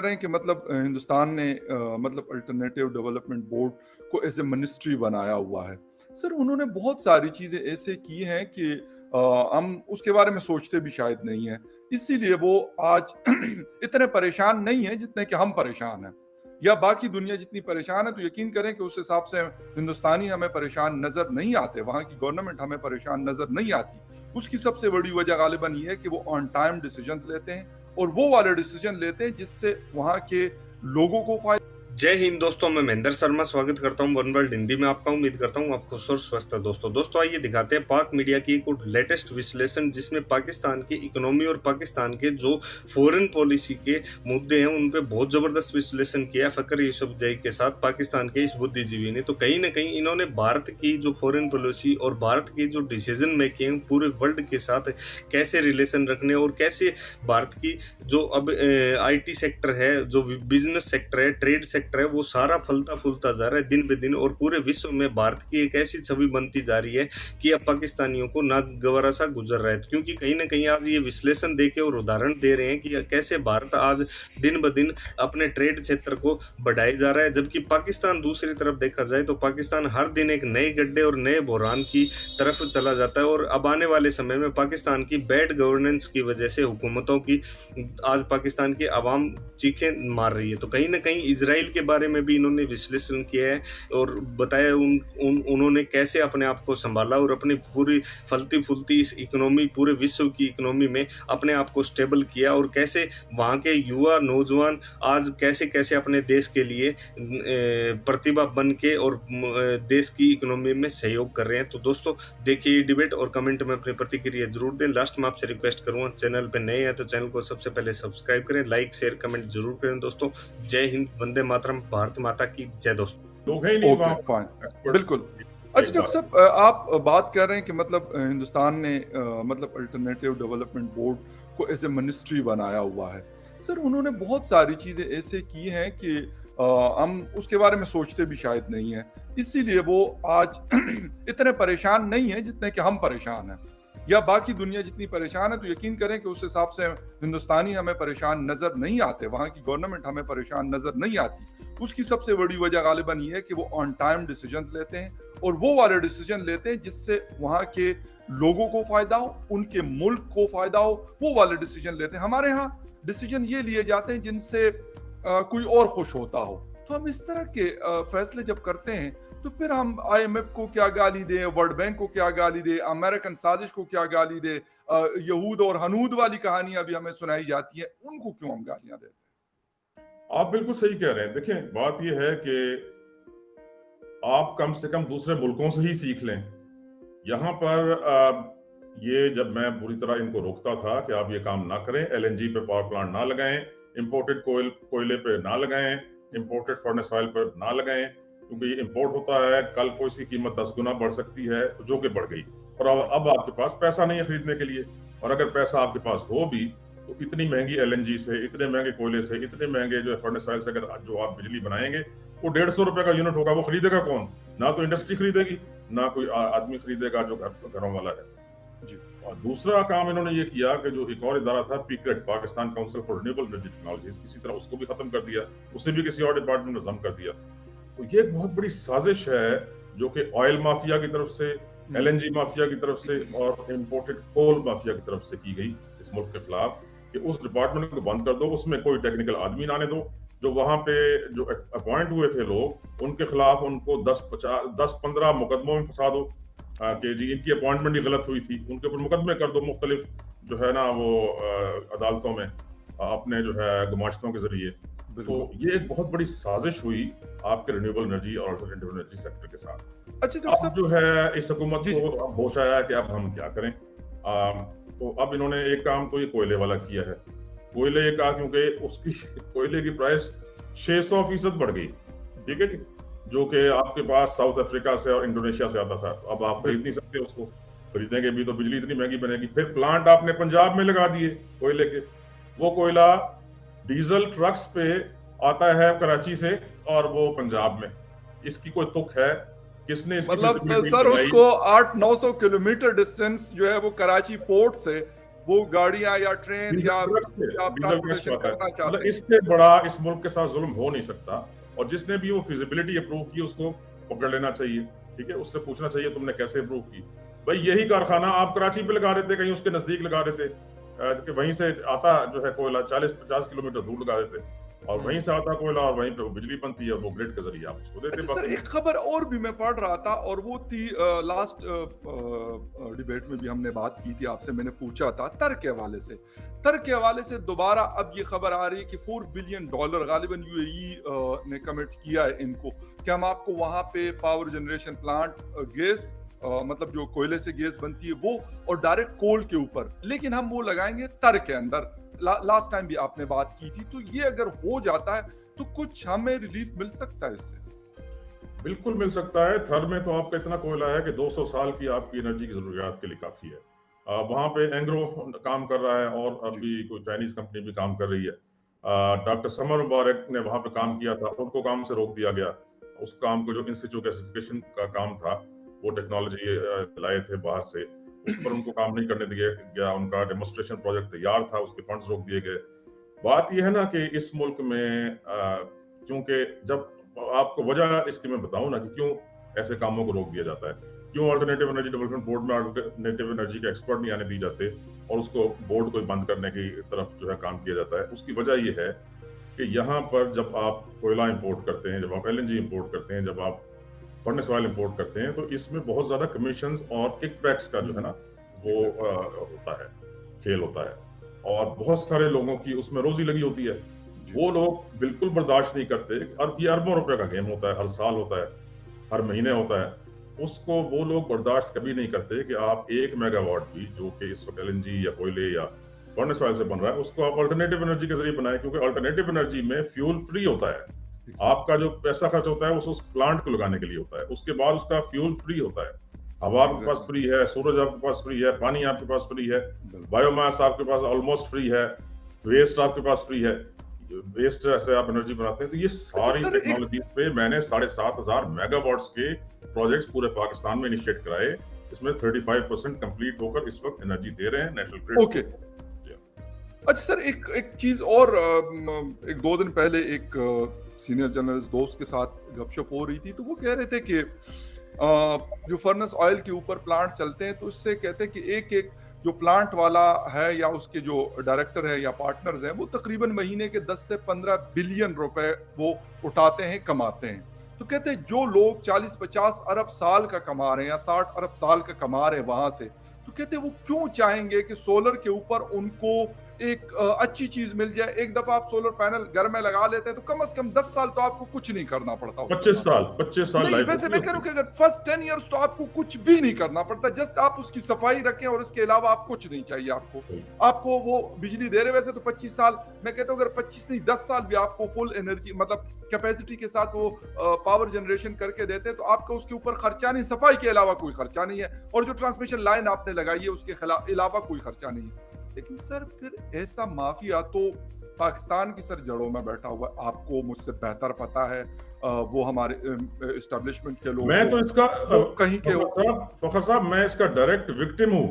रहे हैं कि हिंदुस्तान ने मतलब अल्टरनेटिव डेवलपमेंट बोर्ड को एज ए मिनिस्ट्री बनाया हुआ है। सर उन्होंने बहुत सारी चीज़ें ऐसे की हैं कि हम उसके बारे में सोचते भी शायद नहीं हैं। इसीलिए वो आज इतने परेशान नहीं हैं जितने कि हम परेशान हैं या बाकी दुनिया जितनी परेशान है, तो यकीन करें कि उस हिसाब से हिंदुस्तानी हमें परेशान नज़र नहीं आते, वहाँ की गवर्नमेंट हमें परेशान नज़र नहीं आती। उसकी सबसे बड़ी वजह गालिबन ये है कि वो ऑन टाइम डिसीजंस लेते हैं और वो वाले डिसीजन लेते हैं जिससे वहाँ के लोगों को फायदा। जय हिंद दोस्तों, मैं महेंद्र शर्मा स्वागत करता हूं वन वर्ल्ड हिंदी में आपका। उम्मीद करता हूं आप खुश और स्वस्थ है। दोस्तों आइए दिखाते हैं पाक मीडिया की एक लेटेस्ट विश्लेषण, जिसमें पाकिस्तान की इकोनॉमी और पाकिस्तान के जो फॉरेन पॉलिसी के मुद्दे हैं उन पे बहुत जबरदस्त विश्लेषण किया है फकर यूसुफजई के साथ पाकिस्तान के इस बुद्धिजीवी ने। तो कहीं ना कहीं इन्होंने भारत की जो फॉरेन पॉलिसी और भारत की जो डिसीजन मेकिंग पूरे वर्ल्ड के साथ कैसे रिलेशन रखने और कैसे भारत की जो अब IT सेक्टर है, जो बिजनेस सेक्टर है, ट्रेड सेक्टर है, वो सारा फलता फूलता जा रहा है दिन ब दिन। और पूरे विश्व में भारत की एक ऐसी छवि बनती जा रही है कि अब पाकिस्तानियों को ना गवारा सा गुजर रहा है। क्योंकि कहीं ना कहीं आज ये विश्लेषण देके और उदाहरण दे रहे हैं कि कैसे भारत आज दिन ब दिन अपने ट्रेड क्षेत्र को बढ़ाए जा रहा है, जबकि पाकिस्तान दूसरी तरफ देखा जाए तो पाकिस्तान हर दिन एक नए गड्ढे और नए बहरान की तरफ चला जाता है। और अब आने वाले समय में पाकिस्तान की बैड गवर्नेंस की वजह से हुकूमतों की आज पाकिस्तान की आवाम चीखें मार रही है। तो कहीं ना कहीं इजराइल के बारे में भी इन्होंने विश्लेषण किया है और बताया उन्होंने कैसे अपने आप को संभाला और अपनी पूरी फलती फूलती इस इकोनॉमी, पूरे विश्व की इकोनॉमी में अपने आप को स्टेबल किया और कैसे वहाँ के युवा नौजवान आज कैसे कैसे अपने देश के लिए प्रतिभा बन के और देश की इकोनॉमी में सहयोग कर रहे हैं। तो दोस्तों देखिए ये डिबेट और कमेंट में अपनी प्रतिक्रिया जरूर दें। लास्ट में आपसे रिक्वेस्ट करूँगा, चैनल पर नए हैं तो चैनल को सबसे पहले सब्सक्राइब करें, लाइक शेयर कमेंट जरूर करें। दोस्तों जय हिंद, वंदे मातरम, भारत माता की जय। दोस्तों लोग हैं ही नहीं वहाँ फाइन, experts। बिल्कुल। अच्छा डॉक्टर साहब, आप बात कर रहे हैं कि हिंदुस्तान ने अल्टरनेटिव डेवलपमेंट बोर्ड को एज ए मिनिस्ट्री बनाया हुआ है। सर उन्होंने बहुत सारी चीज़ें ऐसे की हैं कि हम उसके बारे में सोचते भी शायद नहीं हैं। इसीलिए वो आज इतने परेशान नहीं हैं जितने कि हम परेशान हैं या बाकी दुनिया जितनी परेशान है, तो यकीन करें कि उस हिसाब से हिंदुस्तानी हमें परेशान नज़र नहीं आते, वहाँ की गवर्नमेंट हमें परेशान नज़र नहीं आती। उसकी सबसे बड़ी वजह गालिबन ये है कि वो ऑन टाइम डिसीजंस लेते हैं और वो वाले डिसीजन लेते हैं जिससे वहाँ के लोगों को फायदा हो, उनके मुल्क को फायदा हो, वो वाले डिसीजन लेते हैं। हमारे यहाँ डिसीजन ये लिए जाते हैं जिनसे कोई और खुश होता हो। तो हम इस तरह के फैसले जब करते हैं तो फिर हम IMF को क्या गाली दें, वर्ल्ड बैंक को क्या गाली दें, अमेरिकन साजिश को क्या गाली दें, यहूद और हनूद वाली कहानियां भी हमें सुनाई जाती है, उनको क्यों हम गालियां देते हैं? आप बिल्कुल सही कह रहे हैं। देखिए बात यह है कि आप कम से कम दूसरे मुल्कों से ही सीख लें। यहाँ पर ये जब मैं बुरी तरह इनको रोकता था कि आप ये काम ना करें, LNG पे पावर प्लांट ना लगाएं, इंपोर्टेड कोयले पे ना लगाएं, इंपोर्टेड फर्नेस ऑयल पर ना लगाएं, क्योंकि ये इंपोर्ट होता है, कल को इसकी कीमत 10 गुना बढ़ सकती है, जो कि बढ़ गई। और अब आपके पास पैसा नहीं है खरीदने के लिए, और अगर पैसा आपके पास हो भी तो इतनी महंगी LNG से, इतने महंगे कोयले से, इतने महंगे जो फर्नेस ऑयल से अगर जो आप बिजली बनाएंगे, वो 150 रुपए का यूनिट होगा। वो खरीदेगा कौन? ना तो इंडस्ट्री खरीदेगी, ना कोई आदमी खरीदेगा जो घरों वाला है जी। और दूसरा काम इन्होंने ये किया कि जो एक और इदारा था PCRET, Pakistan council for renewable energy technologies, इसी तरह उसको भी खत्म कर दिया, उसे भी किसी और डिपार्टमेंट में जम कर दिया। तो ये एक बहुत बड़ी साजिश है जो कि ऑयल माफिया की तरफ से, LNG माफिया की तरफ से और इंपोर्टेड कोल माफिया की तरफ से की गई इस मुल्क के खिलाफ, कि उस डिपार्टमेंट को बंद कर दो, उसमें कोई टेक्निकल आदमी ना आने दो। जो वहां पे जो अपॉइंट हुए थे लोग, उनके खिलाफ उनको 10-15 मुकदमों में फंसा दो कि जी इनकी अपॉइंटमेंट ही गलत हुई थी, उनके ऊपर मुकदमे कर दो मुख्तलिफ जो है ना वो अदालतों में अपने जो है गुमाश्तों के जरिए। तो ये एक बहुत बड़ी साजिश हुई आपके रिन्यूएबल एनर्जी और अल्टरनेटिव एनर्जी सेक्टर के साथ। अच्छा अब जो है इस हुकूमत को होश आया कि अब हम क्या करें। तो अब इन्होंने एक काम तो ये कोयले वाला किया है। कोयले का, क्योंकि उसकी कोयले की प्राइस 600% बढ़ गई, ठीक है जी, जो कि आपके पास साउथ अफ्रीका से और इंडोनेशिया से आता था। अब आप खरीद नहीं सकते उसको, खरीदेंगे भी तो बिजली इतनी महंगी बनेगी। फिर प्लांट आपने पंजाब में लगा दिए कोयले के, वो कोयला डीजल ट्रक्स पे आता है कराची से और वो पंजाब में। इसकी कोई तुक है? किसने इसकी सर उसको 800-900 किलोमीटर डिस्टेंस जो है वो कराची पोर्ट से वो गाड़ियां या ट्रेन या डीजल गैस ट्रांसपोर्टेशन पे आता है। करना मतलब चाहते हैं। इससे बड़ा इस मुल्क के साथ जुल्म हो नहीं सकता, और जिसने भी वो फिजिबिलिटी अप्रूव की उसको पकड़ लेना चाहिए, ठीक है, उससे पूछना चाहिए तुमने कैसे अप्रूव की। भाई यही कारखाना आप कराची पे लगा रहे थे, कहीं उसके नजदीक लगा रहे थे, कि वहीं से आता जो है कोयला 40-50 किलोमीटर दूर लगा देते, और वहीं से आता कोयला और वहीं पे वो बिजली बनती है, वो ग्रिड के जरिए आप उसको देते। अच्छा सर, बाकी एक खबर और भी मैं पढ़ रहा था, और वो थी लास्ट डिबेट में भी हमने बात की थी आपसे, मैंने पूछा था तर के हवाले से। तर के हवाले से दोबारा अब ये खबर आ रही है कि $4 बिलियन गालिबन यूएई ने कमिट किया है इनको, कि हम आपको वहां पे पावर जनरेशन प्लांट, गैस, मतलब जो कोयले से गैस बनती है वो, और डायरेक्ट कोल के ऊपर, लेकिन हम वो लगाएंगे तर के अंदर। लास्ट टाइम भी आपने बात की थी, तो ये अगर हो जाता है तो कुछ हमें रिलीफ मिल सकता है इससे? बिल्कुल मिल सकता है। थर में तो आपका इतना कोयला है कि 200 साल की आपकी एनर्जी की जरूरियात के लिए काफी है। वहां पे एंग्रो काम कर रहा है, और अभी कोई चाइनीज कंपनी भी काम कर रही है। डॉक्टर समर मुबारक ने वहां पे काम किया था, उनको काम से रोक दिया गया। उस काम को जो इंस्टीट्यूट गैसिफिकेशन का काम था, वो टेक्नोलॉजी लाए थे बाहर से, उस पर उनको काम नहीं करने दिया गया। उनका डेमोन्स्ट्रेशन प्रोजेक्ट तैयार था, उसके फंड्स रोक दिए गए। बात यह है ना कि इस मुल्क में क्योंकि जब आपको वजह इसकी मैं बताऊं ना कि क्यों ऐसे कामों को रोक दिया जाता है, क्यों अल्टरनेटिव एनर्जी डेवलपमेंट बोर्ड में अल्टरनेटिव एनर्जी के एक्सपर्ट नहीं आने दिए जाते, और उसको बोर्ड को बंद करने की तरफ जो है काम किया जाता है। उसकी वजह यह है कि यहाँ पर जब आप कोयला इंपोर्ट करते हैं, जब आप एलएनजी इंपोर्ट करते हैं, जब आप फर्नेस ऑयल इंपोर्ट करते हैं, तो इसमें बहुत ज्यादा कमीशंस और किकबैक्स का जो है ना वो होता है, खेल होता है, और बहुत सारे लोगों की उसमें रोजी लगी होती है। वो लोग बिल्कुल बर्दाश्त नहीं करते। और ये अरबों रुपए का गेम होता है, हर साल होता है, हर महीने होता है। उसको वो लोग बर्दाश्त कभी नहीं करते कि आप 1 मेगावाट भी, जो कि इस वक्त एलएनजी या कोयले या फर्नेस ऑयल से बन रहा है, उसको आप अल्टरनेटिव एनर्जी के जरिए बनाएं, क्योंकि अल्टरनेटिव एनर्जी में फ्यूल फ्री होता है। आपका जो पैसा खर्च होता है उस प्लांट को लगाने के लिए होता है, उसके बाद उसका फ्यूल फ्री होता है। हवा आपके पास फ्री है, सूरज आपके पास फ्री है, पानी आपके पास फ्री है, बायोमास आपके पास ऑलमोस्ट फ्री है, वेस्ट आपके पास फ्री है, वेस्ट से आप एनर्जी बनाते हैं। तो ये सारी टेक्नोलॉजी पे मैंने 7,500 मेगावाट्स के प्रोजेक्ट्स पूरे पाकिस्तान में इनिशिएट कराए। इसमें 35% कंप्लीट होकर इस वक्त एनर्जी दे रहे हैं नेशनल ग्रिड। ओके। अच्छा सर, एक चीज और, 1-2 दिन पहले एक सीनियर जर्नलिस्ट दोस्त के साथ गपशप हो रही थी, तो वो कह रहे थे कि जो फर्नेस ऑयल के ऊपर प्लांट चलते हैं, तो उससे कहते हैं कि एक जो प्लांट वाला है या उसके जो डायरेक्टर है या पार्टनर्स हैं, वो तकरीबन महीने के 10 से 15 बिलियन रुपए वो उठाते हैं, कमाते हैं। तो कहते हैं जो लोग 40-50 अरब साल का कमा रहे हैं या 60 अरब साल का कमा रहे हैं वहां से, तो कहते हैं वो क्यों चाहेंगे कि सोलर के ऊपर उनको एक अच्छी चीज मिल जाए। एक दफा आप सोलर पैनल घर में लगा लेते हैं तो कम से कम 10 साल तो आपको कुछ नहीं करना पड़ता। 25 साल नहीं, वैसे मैं कह रहा हूं कि अगर फर्स्ट 10 इयर्स तो आपको कुछ भी नहीं करना पड़ता, जस्ट आप उसकी सफाई रखें और इसके अलावा आप कुछ नहीं चाहिए आपको वो बिजली दे रहे। वैसे तो 25 साल, मैं कहता हूं अगर 25 नहीं 10 साल भी आपको फुल एनर्जी मतलब कैपेसिटी के साथ वो पावर जनरेशन करके देते हैं, तो आपका उसके ऊपर खर्चा नहीं, सफाई के अलावा कोई खर्चा नहीं है, और जो ट्रांसमिशन लाइन आपने लगाई है उसके अलावा कोई खर्चा नहीं है। लेकिन सर फिर ऐसा माफिया तो पाकिस्तान की सर जड़ों में बैठा हुआ है, आपको मुझसे बेहतर पता है। वो हमारे एस्टेब्लिशमेंट के लोग, मैं तो इसका कहीं के फखर साहब मैं इसका डायरेक्ट विक्टिम हूँ।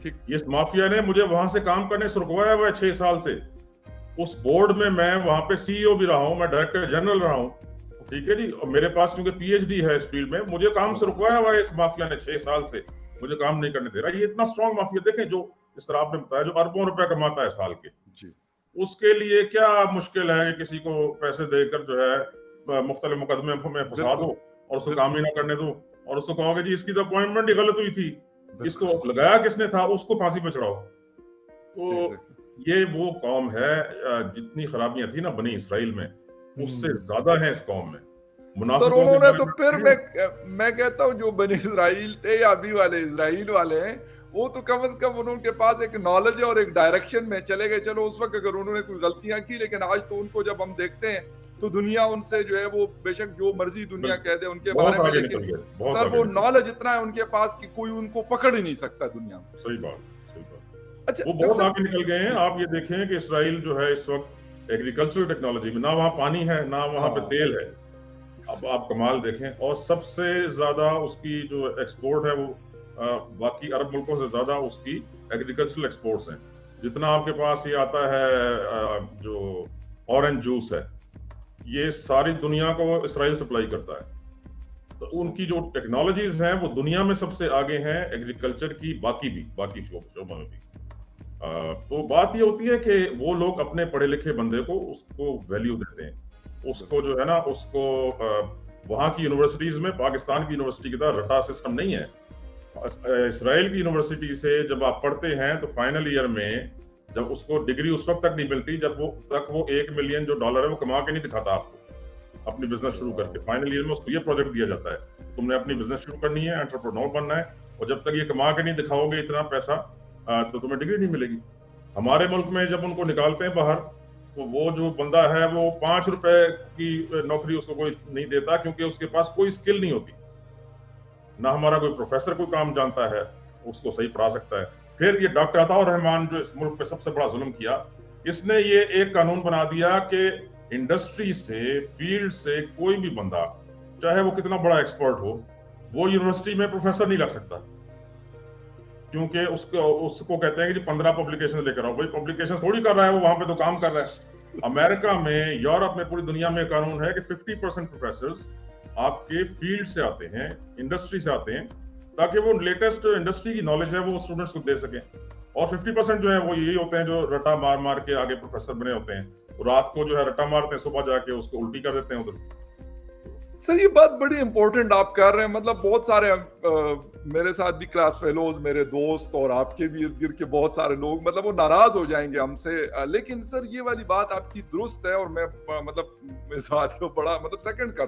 ठीक, इस माफिया ने मुझे वहां से काम करने से रुकवाया हुआ है 6 साल से। उस बोर्ड में मैं वहां पे सीईओ भी रहा हूँ, मैं डायरेक्टर जनरल रहा हूँ, ठीक है जी, और मेरे पास क्योंकि पीएचडी है इस फील्ड में, मुझे काम से रुकवाया हुआ है इस माफिया ने 6 साल से, मुझे काम नहीं करने दे रहा। ये इतना स्ट्रॉन्ग माफिया देखें, जो इस तरह आपने बताया, जो अरबों रुपए कमाता है साल के जी, उसके लिए क्या मुश्किल है कि किसी को पैसे देकर जो है मुख्तलिफ मुकदमे में फंसा दो और उसको काम ही ना करने दो, और उसको कहोगे जी इसकी तो अपॉइंटमेंट ही गलत हुई थी, इसको लगाया किसने था, उसको फांसी पे चढ़ाओ। तो ये वो कौम है, जितनी खराबियां थी ना बनी इसराइल में, उससे ज्यादा है इस कौम में। सर उन्होंने तो फिर मैं कहता हूँ जो बनी इसराइल थे या अभी वाले इसराइल वाले हैं, वो तो कम से कम उनके पास एक नॉलेज है और एक डायरेक्शन में चले गए। चलो उस वक्त अगर उन्होंने कोई गलतियां की, लेकिन आज तो उनको जब हम देखते हैं तो दुनिया उनसे जो है वो बेशक जो मर्जी दुनिया कह दे उनके बारे में, लेकिन सर वो नॉलेज इतना है उनके पास कि कोई उनको पकड़ ही नहीं सकता दुनिया में। सही बात। अच्छा, वो बहुत आगे निकल गए हैं। आप ये देखें कि इसराइल जो है इस वक्त एग्रीकल्चरल टेक्नोलॉजी में, ना वहाँ पानी है ना वहाँ पे तेल है, अब आप कमाल देखें, और सबसे ज्यादा उसकी जो एक्सपोर्ट है वो बाकी अरब मुल्कों से ज्यादा उसकी एग्रीकल्चरल एक्सपोर्ट्स हैं। जितना आपके पास ये आता है जो ऑरेंज जूस है, ये सारी दुनिया को इसराइल सप्लाई करता है। तो उनकी जो टेक्नोलॉजीज हैं वो दुनिया में सबसे आगे हैं एग्रीकल्चर की, बाकी शोबों में भी। तो बात ये होती है कि वो लोग अपने पढ़े लिखे बंदे को उसको वैल्यू देते हैं, उसको जो है ना, उसको वहाँ की यूनिवर्सिटीज में पाकिस्तान की यूनिवर्सिटी की तरह रटा सिस्टम नहीं है। इसराइल की यूनिवर्सिटी से जब आप पढ़ते हैं तो फाइनल ईयर में जब उसको डिग्री उस वक्त तक नहीं मिलती जब वो $1 मिलियन जो डॉलर है वो कमा के नहीं दिखाता आपको अपनी बिजनेस शुरू करके। फाइनल ईयर में उसको ये प्रोजेक्ट दिया जाता है, तुमने अपनी बिजनेस शुरू करनी है, एंटरप्रेन्योर बनना है, और जब तक ये कमा के नहीं दिखाओगे इतना पैसा तो तुम्हें डिग्री नहीं मिलेगी। हमारे मुल्क में जब उनको निकालते हैं बाहर तो वो जो बंदा है वो ₹5 की नौकरी उसको कोई नहीं देता, क्योंकि उसके पास कोई स्किल नहीं होती। ना हमारा कोई प्रोफेसर कोई काम जानता है उसको सही पढ़ा सकता है। फिर ये डॉक्टर अताउर रहमान जो इस मुल्क पे सबसे बड़ा जुल्म किया, इसने ये एक कानून बना दिया कि इंडस्ट्री से, फील्ड से कोई भी बंदा, चाहे वो कितना बड़ा एक्सपर्ट हो, वो यूनिवर्सिटी में प्रोफेसर नहीं लग सकता, क्योंकि उसको कहते हैं कि 15 पब्लिकेशन लेकर आओ। भाई पब्लिकेशन थोड़ी कर रहा है वो, वहां पे तो काम कर रहा है। अमेरिका में, यूरोप में, पूरी दुनिया में कानून है कि 50% प्रोफेसर्स आपके फील्ड से आते हैं, इंडस्ट्री से आते हैं, ताकि वो लेटेस्ट इंडस्ट्री की नॉलेज है वो स्टूडेंट्स को दे सकें। और 50% जो है वो यही होते हैं जो रटा मार मार के आगे प्रोफेसर बने होते हैं, रात को जो है रटा मारते हैं, सुबह जाके उसको उल्टी कर देते हैं उधर। सर ये बात बड़ी इंपॉर्टेंट आप कर रहे हैं, मतलब बहुत सारे मेरे साथ भी क्लास फेलोज, मेरे दोस्त और आपके भी इर्द गिर्द के बहुत सारे लोग, मतलब वो नाराज हो जाएंगे हमसे, लेकिन सर ये वाली बात आपकी दुरुस्त है और मैं मतलब इस बात को बड़ा मतलब सेकंड करता